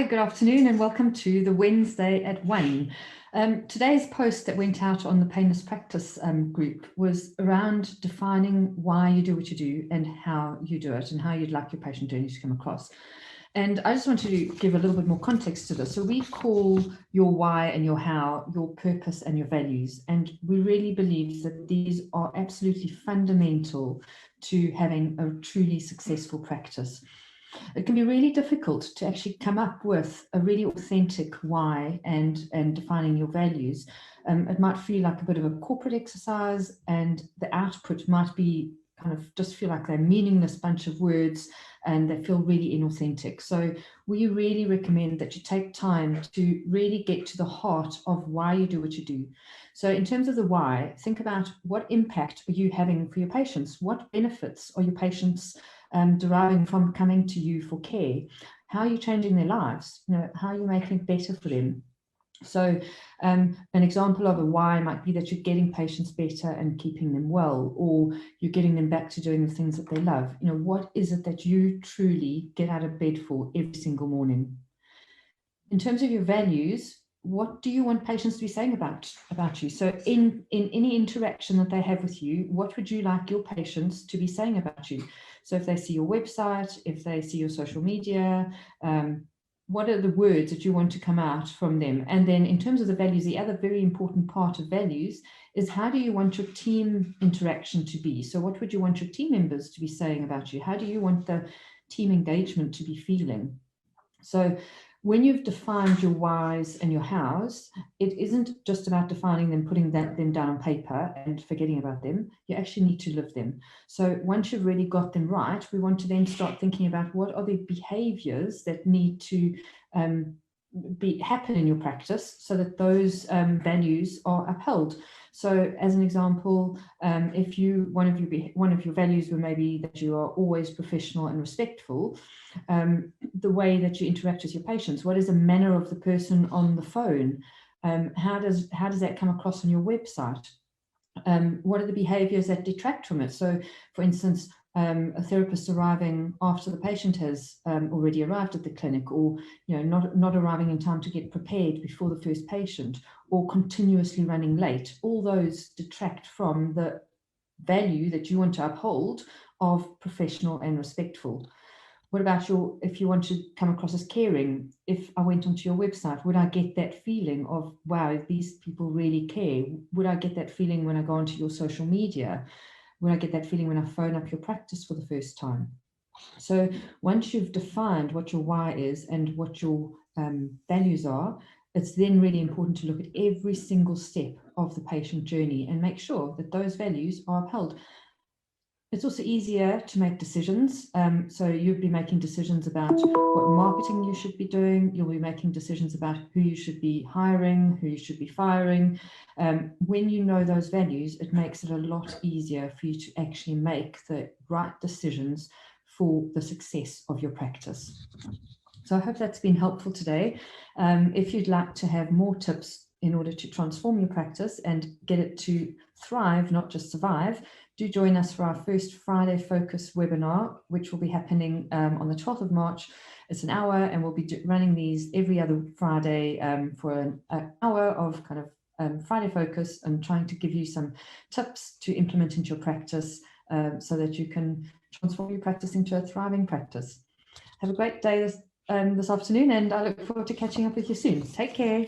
good afternoon and welcome to the Wednesday at 1. Today's post that went out on the Painless Practice group was around defining why you do what you do and how you do it and how you'd like your patient journey to come across. And I just wanted to give a little bit more context to this. So we call your why and your how, your purpose and your values. And we really believe that these are absolutely fundamental to having a truly successful practice. It can be really difficult to actually come up with a really authentic why and defining your values. It might feel like a bit of a corporate exercise, and the output might be kind of just feel like they're meaningless bunch of words and they feel really inauthentic. So we really recommend that you take time to really get to the heart of why you do what you do. So in terms of the why, think about what impact are you having for your patients? What benefits are your patients deriving from coming to you for care? How are you changing their lives? How are you making it better for them? So an example of a why might be that you're getting patients better and keeping them well, or you're getting them back to doing the things that they love. What is it that you truly get out of bed for every single morning? In terms of your values, what do you want patients to be saying about you? So in any interaction that they have with you, what would you like your patients to be saying about you? So if they see your website, if they see your social media, what are the words that you want to come out from them? And then in terms of the values, the other very important part of values is how do you want your team interaction to be? So what would you want your team members to be saying about you? How do you want the team engagement to be feeling? So when you've defined your whys and your hows, it isn't just about defining them, putting them down on paper and forgetting about them. You actually need to live them. So once you've really got them right, we want to then start thinking about what are the behaviors that need to happen in your practice so that those values are upheld. So as an example, if one of your values were maybe that you are always professional and respectful, the way that you interact with your patients, what is the manner of the person on the phone? How does that come across on your website? What are the behaviors that detract from it? So for instance, a therapist arriving after the patient has already arrived at the clinic, or not arriving in time to get prepared before the first patient, or continuously running late. All those detract from the value that you want to uphold of professional and respectful. What about if you want to come across as caring? If I went onto your website, would I get that feeling of, wow, these people really care? Would I get that feeling when I go onto your social media? Would I get that feeling when I phone up your practice for the first time? So once you've defined what your why is and what your values are, it's then really important to look at every single step of the patient journey and make sure that those values are upheld. It's also easier to make decisions. So you'll be making decisions about what marketing you should be doing. You'll be making decisions about who you should be hiring, who you should be firing. When you know those values, it makes it a lot easier for you to actually make the right decisions for the success of your practice. So I hope that's been helpful today. If you'd like to have more tips in order to transform your practice and get it to thrive, not just survive, do join us for our first Friday Focus webinar, which will be happening on the 12th of March. It's an hour, and we'll be running these every other Friday for an hour of kind of Friday Focus, and trying to give you some tips to implement into your practice so that you can transform your practice into a thriving practice. Have a great day this afternoon, and I look forward to catching up with you soon. Take care.